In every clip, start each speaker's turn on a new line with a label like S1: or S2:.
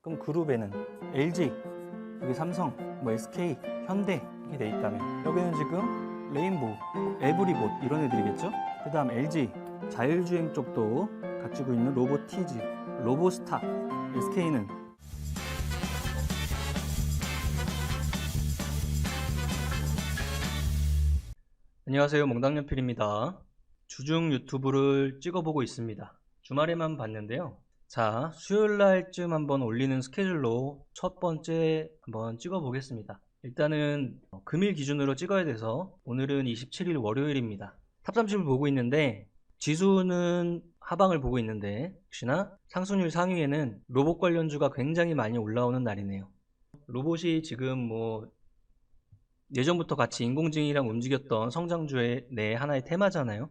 S1: 그럼 그룹에는 LG, 여기 삼성, 뭐 SK, 현대 이렇게 돼 있다면 여기는 지금 레인보우, 에브리봇 이런 애들이겠죠? 그 다음 LG, 자율주행 쪽도 가지고 있는 로보티즈, 로보스타, SK는 안녕하세요, 몽당연필입니다. 주중 유튜브를 찍어보고 있습니다. 주말에만 봤는데요. 자, 수요일날쯤 한번 올리는 스케줄로 첫 번째 한번 찍어보겠습니다. 일단은 금일 기준으로 찍어야 돼서 오늘은 27일 월요일입니다. 탑30을 보고 있는데 지수는 하방을 보고 있는데 역시나 상승률 상위에는 로봇 관련주가 굉장히 많이 올라오는 날이네요. 로봇이 지금 뭐 예전부터 같이 인공지능이랑 움직였던 성장주의 내 하나의 테마잖아요.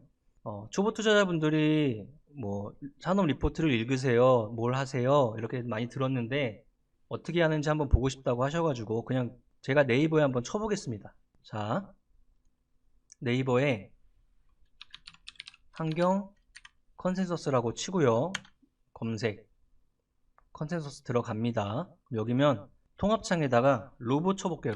S1: 초보 투자자분들이 뭐 산업 리포트를 읽으세요, 뭘 하세요 이렇게 많이 들었는데 어떻게 하는지 한번 보고 싶다고 하셔가지고 그냥 제가 네이버에 한번 쳐보겠습니다. 자, 네이버에 환경 컨센서스라고 치고요. 검색 컨센서스 들어갑니다. 여기면 통합창에다가 로봇 쳐볼게요.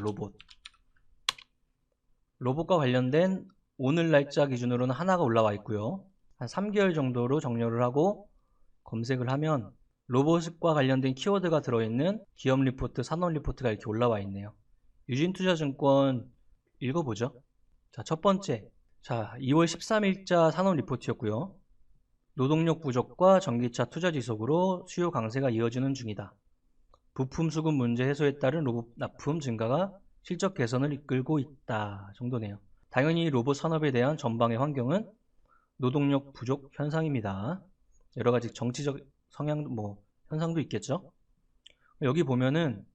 S1: 로봇과 관련된 오늘 날짜 기준으로는 하나가 올라와 있고요. 한 3개월 정도로 정렬을 하고 검색을 하면 로봇과 관련된 키워드가 들어있는 기업 리포트, 산업 리포트가 이렇게 올라와 있네요. 유진투자증권 읽어보죠. 자, 첫 번째. 자, 2월 13일자 산업 리포트였고요. 노동력 부족과 전기차 투자 지속으로 수요 강세가 이어지는 중이다. 부품 수급 문제 해소에 따른 로봇 납품 증가가 실적 개선을 이끌고 있다 정도네요. 당연히 로봇 산업에 대한 전방의 환경은 노동력 부족 현상입니다. 여러 가지 정치적 성향 현상도 있겠죠. 여기 보면은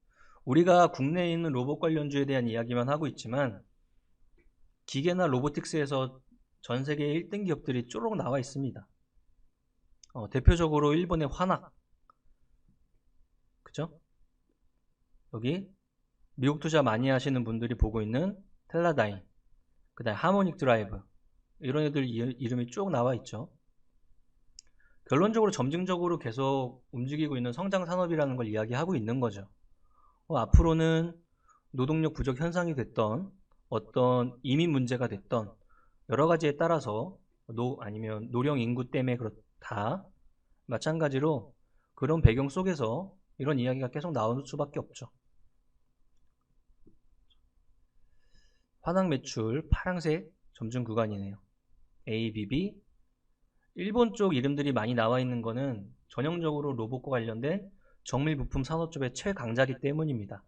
S1: 우리가 국내에 있는 로봇 관련주에 대한 이야기만 하고 있지만 기계나 로보틱스에서 전 세계 1등 기업들이 쪼록 나와 있습니다. 대표적으로 일본의 화낙, 그죠? 여기 미국 투자 많이 하시는 분들이 보고 있는 텔라다인, 그 다음에 하모닉 드라이브 이런 애들 이름이 쭉 나와 있죠. 결론적으로 점진적으로 계속 움직이고 있는 성장 산업이라는 걸 이야기하고 있는 거죠. 앞으로는 노동력 부족 현상이 됐던 어떤 이민 문제가 됐던 여러 가지에 따라서 아니면 노령 인구 때문에 그렇다. 마찬가지로 그런 배경 속에서 이런 이야기가 계속 나올 수밖에 없죠. 화낙 매출 파란색 점증 구간이네요. ABB. 일본 쪽 이름들이 많이 나와 있는 거는 전형적으로 로봇과 관련된 정밀 부품 산업 쪽의 최강자기 때문입니다.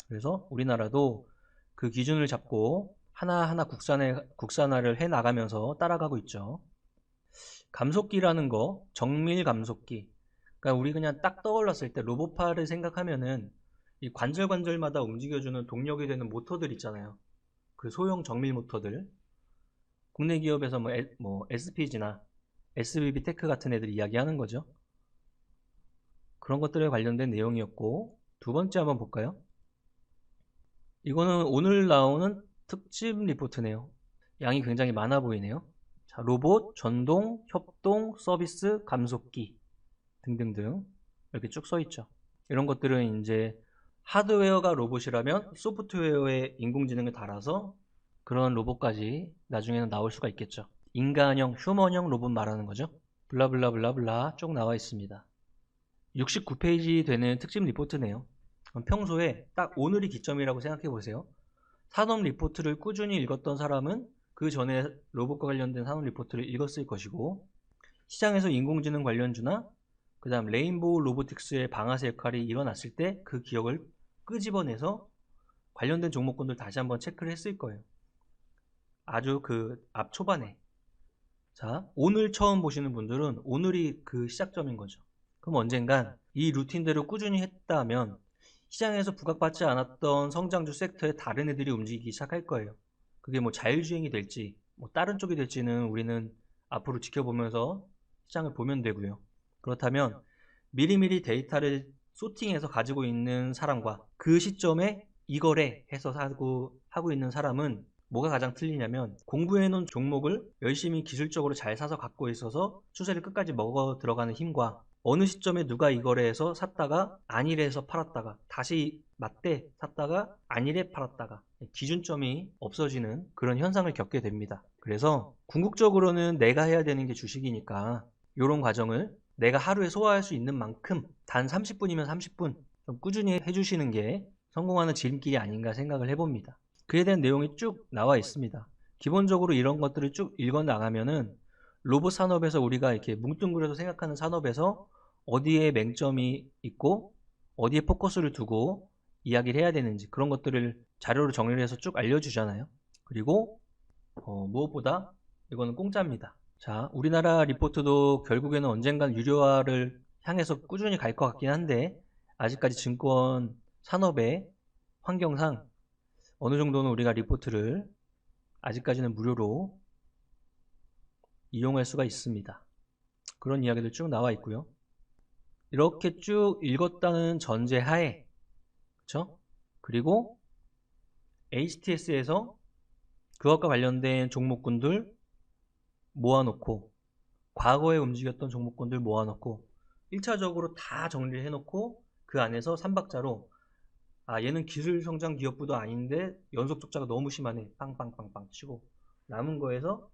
S1: 그래서 우리나라도 그 기준을 잡고 하나하나 국산화를 해 나가면서 따라가고 있죠. 감속기라는 거, 정밀 감속기. 그러니까 우리 그냥 딱 떠올랐을 때 로봇파를 생각하면은 이 관절마다 움직여주는 동력이 되는 모터들 있잖아요. 그 소형 정밀 모터들. 국내 기업에서 SPG나 SBB 테크 같은 애들 이야기하는 거죠. 그런 것들에 관련된 내용이었고, 두 번째 한번 볼까요? 이거는 오늘 나오는 특집 리포트네요. 양이 굉장히 많아 보이네요. 자, 로봇, 전동, 협동, 서비스, 감속기 등등등 이렇게 쭉 써 있죠. 이런 것들은 이제 하드웨어가 로봇이라면 소프트웨어에 인공지능을 달아서 그런 로봇까지 나중에는 나올 수가 있겠죠. 인간형, 휴먼형 로봇 말하는 거죠. 블라블라블라블라 쭉 나와 있습니다. 69페이지 되는 특집 리포트네요. 평소에 딱 오늘이 기점이라고 생각해 보세요. 산업 리포트를 꾸준히 읽었던 사람은 그 전에 로봇과 관련된 산업 리포트를 읽었을 것이고, 시장에서 인공지능 관련주나 그 다음 레인보우 로보틱스의 방아쇠 역할이 일어났을 때 그 기억을 끄집어내서 관련된 종목군들 다시 한번 체크를 했을 거예요. 아주 그 앞 초반에. 자, 오늘 처음 보시는 분들은 오늘이 그 시작점인 거죠. 그럼 언젠간 이 루틴대로 꾸준히 했다면 시장에서 부각받지 않았던 성장주 섹터의 다른 애들이 움직이기 시작할 거예요. 그게 뭐 자율주행이 될지 다른 쪽이 될지는 우리는 앞으로 지켜보면서 시장을 보면 되고요. 그렇다면 미리미리 데이터를 소팅해서 가지고 있는 사람과 그 시점에 이거래 해서 하고 있는 사람은 뭐가 가장 틀리냐면 공부해놓은 종목을 열심히 기술적으로 잘 사서 갖고 있어서 추세를 끝까지 먹어 들어가는 힘과 어느 시점에 누가 이거래 해서 샀다가 아니래 해서 팔았다가 다시 맞대 샀다가 아니래 팔았다가 기준점이 없어지는 그런 현상을 겪게 됩니다. 그래서 궁극적으로는 내가 해야 되는 게 주식이니까 이런 과정을 내가 하루에 소화할 수 있는 만큼 단 30분이면 30분 좀 꾸준히 해주시는 게 성공하는 지름길이 아닌가 생각을 해봅니다. 그에 대한 내용이 쭉 나와 있습니다. 기본적으로 이런 것들을 쭉 읽어 나가면은 로봇 산업에서 우리가 이렇게 뭉뚱그려서 생각하는 산업에서 어디에 맹점이 있고 어디에 포커스를 두고 이야기를 해야 되는지 그런 것들을 자료로 정리를 해서 쭉 알려주잖아요. 그리고 무엇보다 이거는 공짜입니다. 자, 우리나라 리포트도 결국에는 언젠간 유료화를 향해서 꾸준히 갈 것 같긴 한데 아직까지 증권 산업의 환경상 어느 정도는 우리가 리포트를 아직까지는 무료로 이용할 수가 있습니다. 그런 이야기들 쭉 나와 있고요. 이렇게 쭉 읽었다는 전제하에, 그쵸? 그리고 HTS에서 그것과 관련된 종목군들 모아놓고 과거에 움직였던 종목군들 모아놓고 1차적으로 다 정리를 해놓고 그 안에서 3박자로 얘는 기술 성장 기업부도 아닌데 연속 적자가 너무 심하네 빵빵빵빵 치고 남은 거에서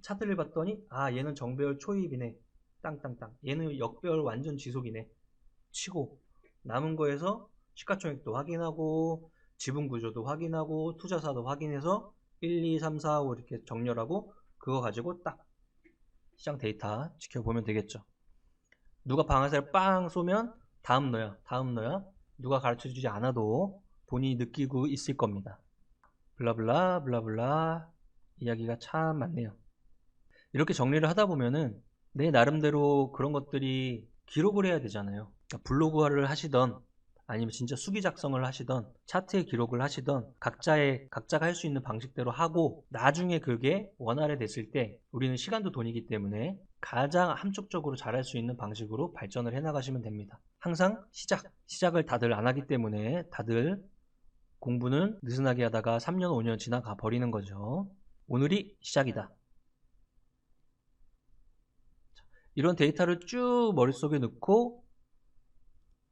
S1: 차트를 봤더니 얘는 정배열 초입이네 땅땅땅 얘는 역배열 완전 지속이네 치고 남은 거에서 시가총액도 확인하고 지분 구조도 확인하고 투자사도 확인해서 1, 2, 3, 4, 5 이렇게 정렬하고 그거 가지고 딱 시장 데이터 지켜보면 되겠죠. 누가 방아쇠를 빵 쏘면 다음 너야 다음 너야 누가 가르쳐주지 않아도 본인이 느끼고 있을 겁니다. 블라블라 블라블라 이야기가 참 많네요. 이렇게 정리를 하다 보면은 내 나름대로 그런 것들이 기록을 해야 되잖아요. 그러니까 블로그화를 하시던 아니면 진짜 수기 작성을 하시던 차트에 기록을 하시던 각자가 할 수 있는 방식대로 하고 나중에 그게 원활해 됐을 때 우리는 시간도 돈이기 때문에 가장 함축적으로 잘할 수 있는 방식으로 발전을 해 나가시면 됩니다. 항상 시작을 다들 안 하기 때문에 다들 공부는 느슨하게 하다가 3년 5년 지나가 버리는 거죠. 오늘이 시작이다. 이런 데이터를 쭉 머릿속에 넣고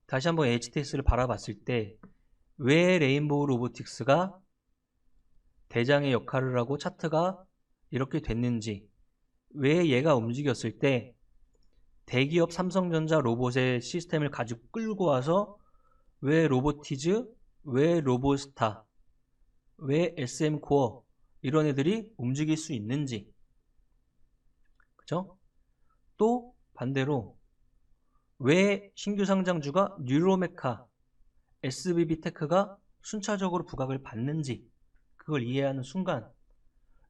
S1: 다시 한번 HTS를 바라봤을 때 왜 레인보우 로보틱스가 대장의 역할을 하고 차트가 이렇게 됐는지 왜 얘가 움직였을 때 대기업 삼성전자 로봇의 시스템을 가지고 끌고 와서 왜 로보티즈, 왜 로보스타, 왜 SM코어 이런 애들이 움직일 수 있는지 그죠? 또 반대로 왜 신규 상장주가 뉴로메카, SBB테크가 순차적으로 부각을 받는지 그걸 이해하는 순간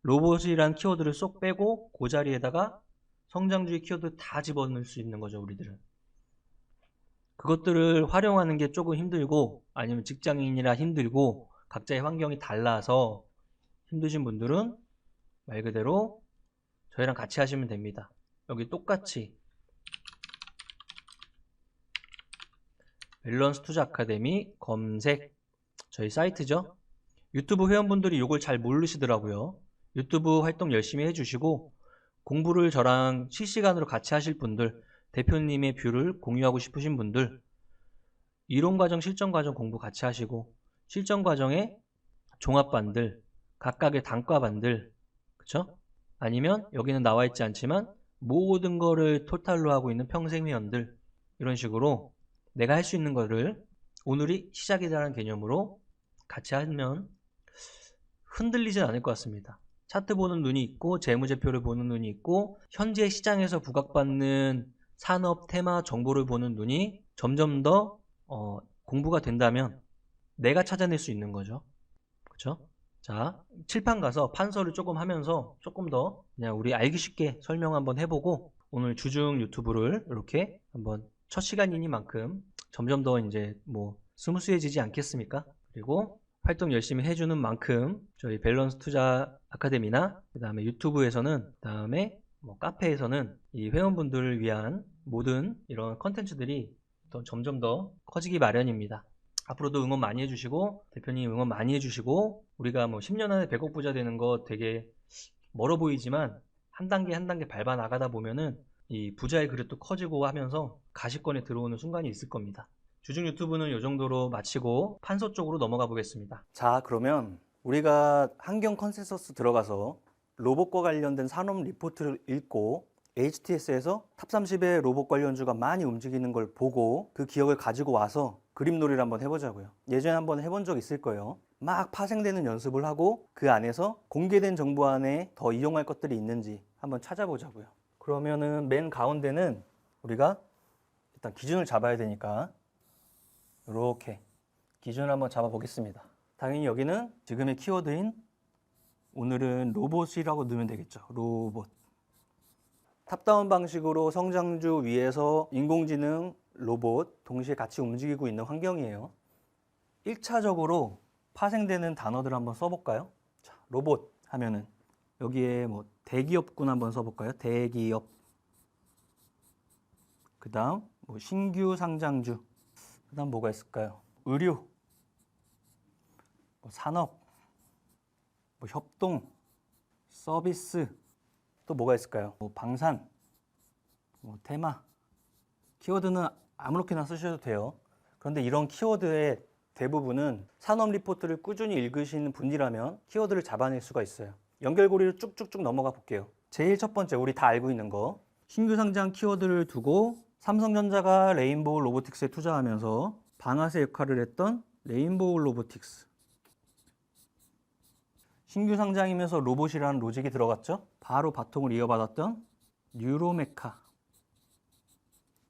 S1: 로봇이란 키워드를 쏙 빼고 그 자리에다가 성장주의 키워드 다 집어넣을 수 있는 거죠. 우리들은. 그것들을 활용하는 게 조금 힘들고 아니면 직장인이라 힘들고 각자의 환경이 달라서 힘드신 분들은 말 그대로 저희랑 같이 하시면 됩니다. 여기 똑같이 밸런스 투자 아카데미 검색 저희 사이트죠. 유튜브 회원분들이 이걸 잘 모르시더라고요. 유튜브 활동 열심히 해주시고 공부를 저랑 실시간으로 같이 하실 분들 대표님의 뷰를 공유하고 싶으신 분들 이론과정 실전과정 공부 같이 하시고 실전과정에 종합반들 각각의 단과반들 그쵸? 아니면 여기는 나와 있지 않지만 모든 거를 토탈로 하고 있는 평생회원들 이런 식으로 내가 할 수 있는 거를 오늘이 시작이라는 개념으로 같이 하면 흔들리진 않을 것 같습니다. 차트 보는 눈이 있고 재무제표를 보는 눈이 있고 현재 시장에서 부각받는 산업 테마 정보를 보는 눈이 점점 더 공부가 된다면 내가 찾아낼 수 있는 거죠. 그렇죠? 자, 칠판 가서 판서를 조금 하면서 조금 더 그냥 우리 알기 쉽게 설명 한번 해보고 오늘 주중 유튜브를 이렇게 한번 첫 시간이니만큼 점점 더 이제 뭐 스무스해지지 않겠습니까? 그리고 활동 열심히 해주는 만큼 저희 밸런스 투자 아카데미나 그 다음에 유튜브에서는 그 다음에 뭐 카페에서는 이 회원분들을 위한 모든 이런 컨텐츠들이 더 점점 더 커지기 마련입니다. 앞으로도 응원 많이 해주시고 대표님 응원 많이 해주시고 우리가 뭐 10년 안에 100억 부자 되는 거 되게 멀어 보이지만 한 단계 한 단계 밟아 나가다 보면은 이 부자의 그릇도 커지고 하면서 가시권에 들어오는 순간이 있을 겁니다. 주중 유튜브는 이 정도로 마치고 판서 쪽으로 넘어가 보겠습니다. 자, 그러면 우리가 환경 컨센서스 들어가서 로봇과 관련된 산업 리포트를 읽고 HTS에서 탑30의 로봇 관련주가 많이 움직이는 걸 보고 그 기억을 가지고 와서 그림놀이를 한번 해보자고요. 예전에 한번 해본 적 있을 거예요. 막 파생되는 연습을 하고 그 안에서 공개된 정보 안에 더 이용할 것들이 있는지 한번 찾아보자고요. 그러면은 맨 가운데는 우리가 일단 기준을 잡아야 되니까 이렇게 기준을 한번 잡아 보겠습니다. 당연히 여기는 지금의 키워드인 오늘은 로봇이라고 넣으면 되겠죠. 로봇. 탑다운 방식으로 성장주 위에서 인공지능, 로봇 동시에 같이 움직이고 있는 환경이에요. 1차적으로 파생되는 단어들 한번 써볼까요? 자, 로봇 하면은 여기에 뭐 대기업군 한번 써볼까요? 대기업. 그 다음 뭐 신규 상장주. 그 다음 뭐가 있을까요? 의료, 뭐 산업, 뭐 협동, 서비스, 또 뭐가 있을까요? 뭐 방산, 뭐 테마. 키워드는 아무렇게나 쓰셔도 돼요. 그런데 이런 키워드의 대부분은 산업 리포트를 꾸준히 읽으시는 분이라면 키워드를 잡아낼 수가 있어요. 연결고리를 쭉쭉쭉 넘어가 볼게요. 제일 첫 번째, 우리 다 알고 있는 거. 신규 상장 키워드를 두고 삼성전자가 레인보우 로보틱스에 투자하면서 방아쇠 역할을 했던 레인보우 로보틱스. 신규 상장이면서 로봇이라는 로직이 들어갔죠. 바로 바통을 이어받았던 뉴로메카,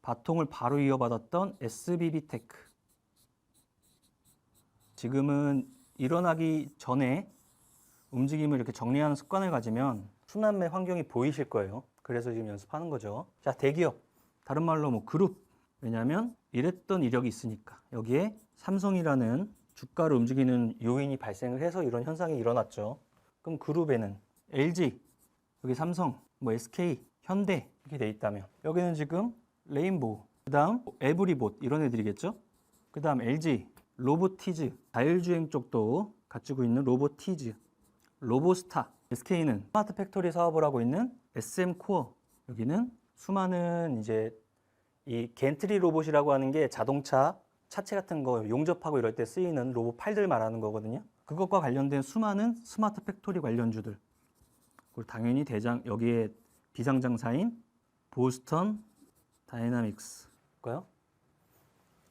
S1: 바통을 바로 이어받았던 SBB테크. 지금은 일어나기 전에 움직임을 이렇게 정리하는 습관을 가지면 순환매 환경이 보이실 거예요. 그래서 지금 연습하는 거죠. 자, 대기업, 다른 말로 뭐 그룹. 왜냐하면 이랬던 이력이 있으니까. 여기에 삼성이라는 주가를 움직이는 요인이 발생을 해서 이런 현상이 일어났죠. 그럼 그룹에는 LG, 여기 삼성, 뭐 SK, 현대 이렇게 돼 있다면 여기는 지금 레인보우, 그 다음 에브리봇 이런 애들이겠죠. 그 다음 LG, 로보티즈, 자율주행 쪽도 가지고 있는 로보티즈, 로보스타. SK는 스마트 팩토리 사업을 하고 있는 SM코어. 여기는 수많은 이제 이 겐트리 로봇이라고 하는 게 자동차 차체 같은 거 용접하고 이럴 때 쓰이는 로봇 팔들 말하는 거거든요. 그것과 관련된 수많은 스마트 팩토리 관련주들. 그리고 당연히 대장, 여기에 비상장사인 보스턴 다이나믹스고요.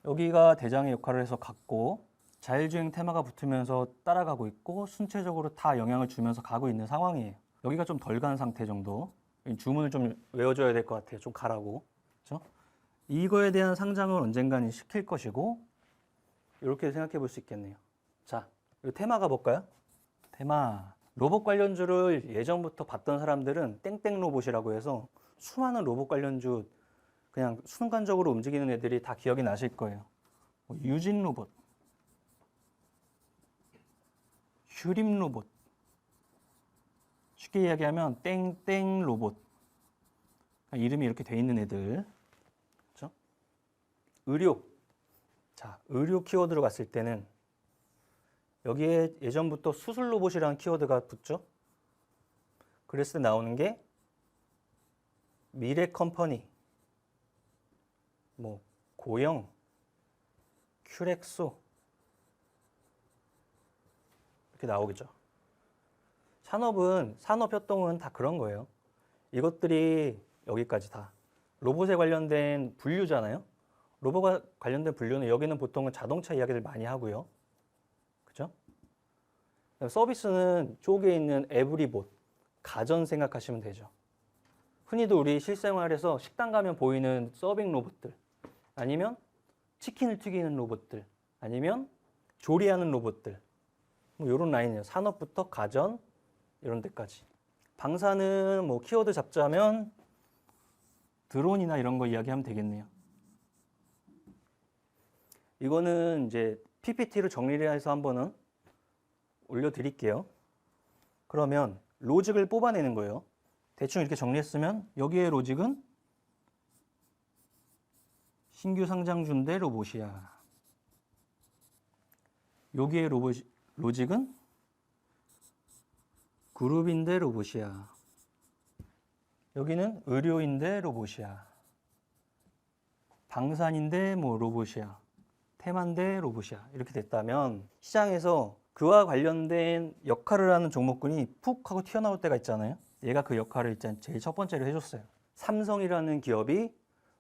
S1: 여기가 대장의 역할을 해서 갔고 자율주행 테마가 붙으면서 따라가고 있고 순체적으로 다 영향을 주면서 가고 있는 상황이에요. 여기가 좀 덜 간 상태 정도. 주문을 좀 외워줘야 될 것 같아요. 좀 가라고. 그렇죠? 이거에 대한 상장을 언젠가는 시킬 것이고 이렇게 생각해 볼 수 있겠네요. 자, 이 테마가 볼까요? 테마. 로봇 관련주를 예전부터 봤던 사람들은 땡땡 로봇이라고 해서 수많은 로봇 관련주 그냥 순간적으로 움직이는 애들이 다 기억이 나실 거예요. 뭐 유진 로봇, 휴림 로봇. 쉽게 이야기하면 땡땡 로봇. 이름이 이렇게 돼 있는 애들. 그렇죠? 의료. 자, 의료 키워드로 갔을 때는 여기에 예전부터 수술 로봇이라는 키워드가 붙죠. 그랬을 때 나오는 게 미래 컴퍼니, 뭐 고영, 큐렉소 이렇게 나오겠죠. 산업협동은 다 그런 거예요. 이것들이 여기까지 다 로봇에 관련된 분류잖아요. 로봇과 관련된 분류는 여기는 보통은 자동차 이야기를 많이 하고요. 그죠? 서비스는 쪽에 있는 에브리봇, 가전 생각하시면 되죠. 흔히도 우리 실생활에서 식당 가면 보이는 서빙 로봇들, 아니면 치킨을 튀기는 로봇들, 아니면 조리하는 로봇들, 뭐 이런 라인이에요. 산업부터 가전 이런 데까지. 방사는 뭐 키워드 잡자면 드론이나 이런 거 이야기하면 되겠네요. 이거는 이제 PPT로 정리를 해서 한번은 올려드릴게요. 그러면 로직을 뽑아내는 거예요. 대충 이렇게 정리했으면 여기에 로직은 신규 상장주인데 로봇이야. 여기에 로직은 그룹인데 로봇이야. 여기는 의료인데 로봇이야. 방산인데 뭐 로봇이야. 테마인데 로봇이야. 이렇게 됐다면 시장에서 그와 관련된 역할을 하는 종목군이 푹 하고 튀어나올 때가 있잖아요. 얘가 그 역할을 일단 제일 첫 번째로 해줬어요. 삼성이라는 기업이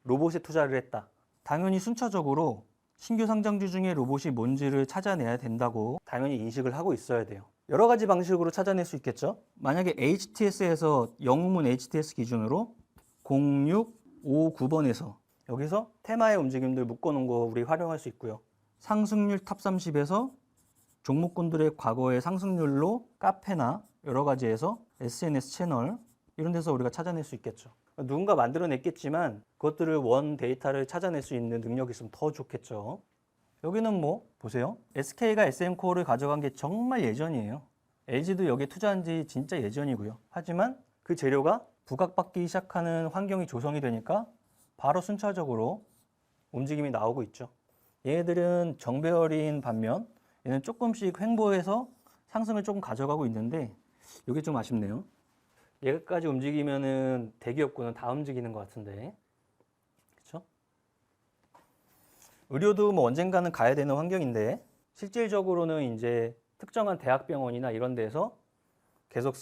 S1: 로봇에 투자를 했다. 당연히 순차적으로 신규 상장주 중에 로봇이 뭔지를 찾아내야 된다고 당연히 인식을 하고 있어야 돼요. 여러 가지 방식으로 찾아낼 수 있겠죠. 만약에 HTS에서 영웅문 HTS 기준으로 0659번에서 여기서 테마의 움직임들 묶어놓은 거 우리 활용할 수 있고요. 상승률 탑 30에서 종목군들의 과거의 상승률로 카페나 여러 가지에서 SNS 채널 이런 데서 우리가 찾아낼 수 있겠죠. 누군가 만들어냈겠지만 그것들을 원 데이터를 찾아낼 수 있는 능력이 있으면 더 좋겠죠. 여기는 뭐 보세요. SK가 SM코어를 가져간 게 정말 예전이에요. LG도 여기에 투자한 지 진짜 예전이고요. 하지만 그 재료가 부각받기 시작하는 환경이 조성이 되니까 바로 순차적으로 움직임이 나오고 있죠. 얘네들은 정배열인 반면 얘는 조금씩 횡보해서 상승을 조금 가져가고 있는데 이게 좀 아쉽네요. 얘까지 움직이면은 대기업군은 다 움직이는 것 같은데, 그렇죠? 의료도 뭐 언젠가는 가야 되는 환경인데 실질적으로는 이제 특정한 대학병원이나 이런 데서 계속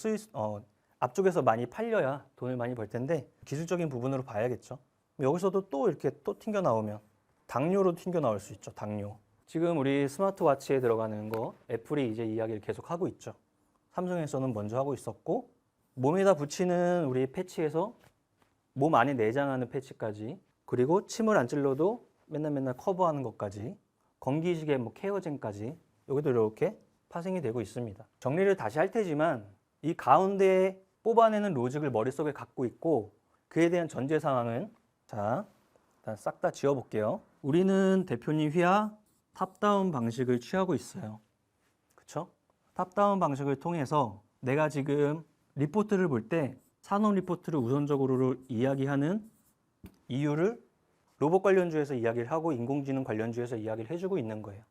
S1: 앞쪽에서 많이 팔려야 돈을 많이 벌 텐데 기술적인 부분으로 봐야겠죠. 여기서도 또 이렇게 또 튕겨 나오면 당뇨로 튕겨 나올 수 있죠. 당뇨. 지금 우리 스마트워치에 들어가는 거 애플이 이제 이야기를 계속 하고 있죠. 삼성에서는 먼저 하고 있었고 몸에다 붙이는 우리 패치에서 몸 안에 내장하는 패치까지 그리고 침을 안 찔러도 맨날 커버하는 것까지 건기식의 뭐 케어젠까지 여기도 이렇게 파생이 되고 있습니다. 정리를 다시 할 테지만 이 가운데에 뽑아내는 로직을 머릿속에 갖고 있고 그에 대한 전제 상황은 자 일단 싹 다 지워볼게요. 우리는 대표님 휘하 탑다운 방식을 취하고 있어요. 그쵸? 탑다운 방식을 통해서 내가 지금 리포트를 볼 때 산업 리포트를 우선적으로 이야기하는 이유를 로봇 관련주에서 이야기를 하고 인공지능 관련주에서 이야기를 해주고 있는 거예요.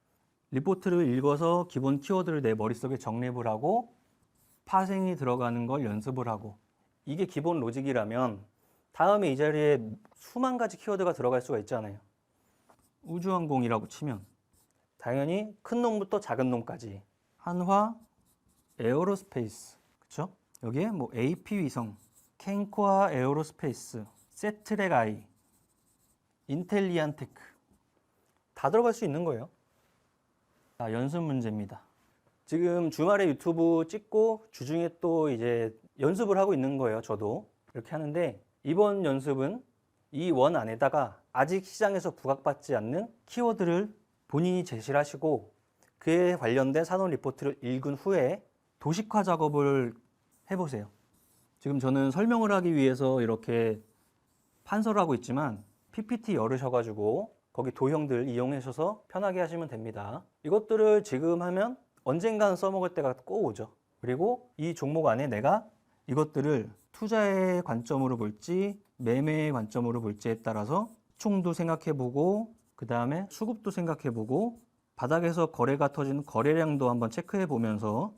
S1: 리포트를 읽어서 기본 키워드를 내 머릿속에 정립을 하고 파생이 들어가는 걸 연습을 하고 이게 기본 로직이라면 다음에 이 자리에 수만 가지 키워드가 들어갈 수가 있잖아요. 우주항공이라고 치면 당연히 큰 놈부터 작은 놈까지 한화, 에어로스페이스, 그쵸? 여기에 뭐 AP 위성, 캔코아 에어로스페이스, 세트렉 아이, 인텔리안테크 다 들어갈 수 있는 거예요. 자, 연습 문제입니다. 지금 주말에 유튜브 찍고 주중에 또 이제 연습을 하고 있는 거예요. 저도 이렇게 하는데 이번 연습은 이 원 안에다가 아직 시장에서 부각받지 않는 키워드를 본인이 제시를 하시고 그에 관련된 산업 리포트를 읽은 후에 도식화 작업을 해보세요. 지금 저는 설명을 하기 위해서 이렇게 판서를 하고 있지만 PPT 열으셔가지고 거기 도형들 이용하셔서 편하게 하시면 됩니다. 이것들을 지금 하면 언젠가는 써먹을 때가 꼭 오죠. 그리고 이 종목 안에 내가 이것들을 투자의 관점으로 볼지 매매의 관점으로 볼지에 따라서 시총도 생각해보고 그 다음에 수급도 생각해보고 바닥에서 거래가 터지는 거래량도 한번 체크해보면서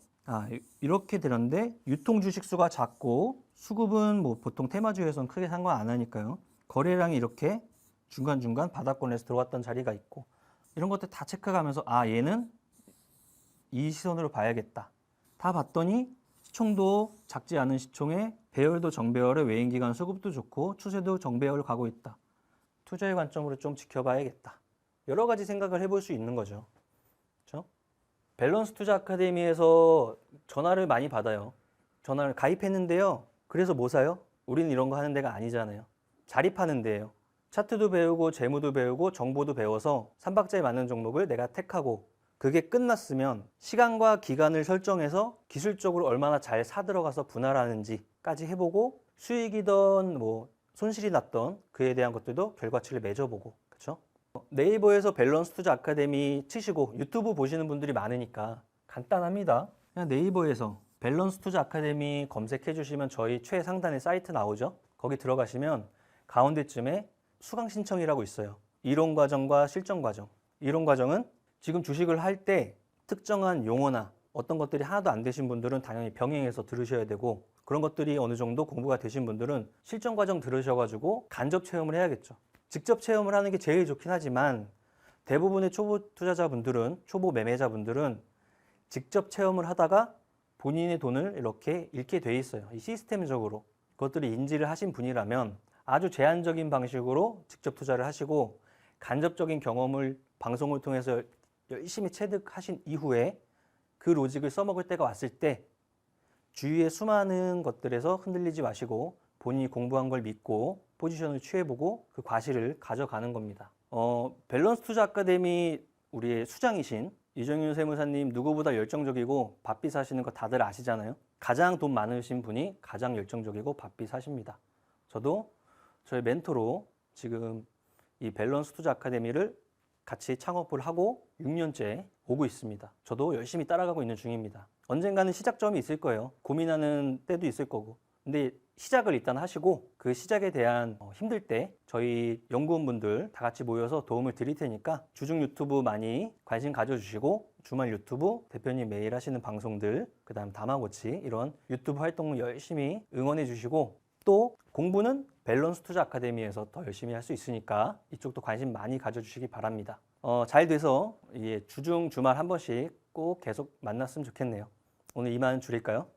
S1: 이렇게 되는데 유통 주식수가 작고 수급은 뭐 보통 테마주에서는 크게 상관 안 하니까요. 거래량이 이렇게 중간중간 바닥권에서 들어왔던 자리가 있고 이런 것들 다 체크하면서 얘는 이 시선으로 봐야겠다. 다 봤더니 시총도 작지 않은 시총에 배열도 정배열의 외인기간 수급도 좋고 추세도 정배열 가고 있다. 투자의 관점으로 좀 지켜봐야겠다. 여러 가지 생각을 해볼 수 있는 거죠. 그렇죠? 밸런스 투자 아카데미에서 전화를 많이 받아요. 전화를 가입했는데요. 그래서 뭐 사요? 우리는 이런 거 하는 데가 아니잖아요. 자립하는 데예요. 차트도 배우고 재무도 배우고 정보도 배워서 3박자에 맞는 종목을 내가 택하고 그게 끝났으면 시간과 기간을 설정해서 기술적으로 얼마나 잘 사들어가서 분할하는지까지 해보고 수익이던 뭐 손실이 났던 그에 대한 것들도 결과치를 맺어보고 그렇죠? 네이버에서 밸런스 투자 아카데미 치시고 유튜브 보시는 분들이 많으니까 간단합니다. 그냥 네이버에서 밸런스 투자 아카데미 검색해 주시면 저희 최상단에 사이트 나오죠. 거기 들어가시면 가운데쯤에 수강 신청이라고 있어요. 이론 과정과 실전 과정. 이론 과정은 지금 주식을 할 때 특정한 용어나 어떤 것들이 하나도 안 되신 분들은 당연히 병행해서 들으셔야 되고 그런 것들이 어느 정도 공부가 되신 분들은 실전 과정 들으셔가지고 간접 체험을 해야겠죠. 직접 체험을 하는 게 제일 좋긴 하지만 대부분의 초보 투자자분들은, 초보 매매자분들은 직접 체험을 하다가 본인의 돈을 이렇게 잃게 돼 있어요. 이 시스템적으로. 그것들을 인지를 하신 분이라면 아주 제한적인 방식으로 직접 투자를 하시고 간접적인 경험을 방송을 통해서 열심히 체득하신 이후에 그 로직을 써먹을 때가 왔을 때 주위의 수많은 것들에서 흔들리지 마시고 본인이 공부한 걸 믿고 포지션을 취해보고 그 과실을 가져가는 겁니다. 밸런스 투자 아카데미 우리의 수장이신 이정윤 세무사님 누구보다 열정적이고 바삐 사시는 거 다들 아시잖아요. 가장 돈 많으신 분이 가장 열정적이고 바삐 사십니다. 저도 저의 멘토로 지금 이 밸런스 투자 아카데미를 같이 창업을 하고 6년째 오고 있습니다. 저도 열심히 따라가고 있는 중입니다. 언젠가는 시작점이 있을 거예요. 고민하는 때도 있을 거고. 근데 시작을 일단 하시고 그 시작에 대한 힘들 때 저희 연구원분들 다 같이 모여서 도움을 드릴 테니까 주중 유튜브 많이 관심 가져주시고 주말 유튜브 대표님 매일 하시는 방송들 그다음 다마고치 이런 유튜브 활동을 열심히 응원해 주시고 또 공부는 밸런스 투자 아카데미에서 더 열심히 할 수 있으니까 이쪽도 관심 많이 가져주시기 바랍니다. 잘 돼서 주중 주말 한 번씩 꼭 계속 만났으면 좋겠네요. 오늘 이만 줄일까요?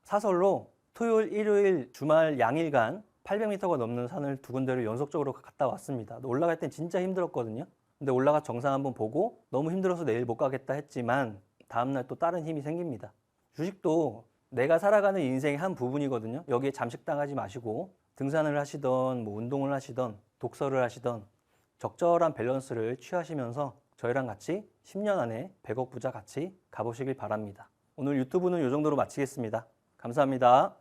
S1: 사설로 토요일, 일요일, 주말 양일간 800m가 넘는 산을 두 군데를 연속적으로 갔다 왔습니다. 올라갈 땐 진짜 힘들었거든요. 근데 올라가 정상 한번 보고 너무 힘들어서 내일 못 가겠다 했지만 다음날 또 다른 힘이 생깁니다. 주식도 내가 살아가는 인생의 한 부분이거든요. 여기에 잠식당하지 마시고 등산을 하시던 뭐 운동을 하시던 독서를 하시던 적절한 밸런스를 취하시면서 저희랑 같이 10년 안에 100억 부자 같이 가보시길 바랍니다. 오늘 유튜브는 이 정도로 마치겠습니다. 감사합니다.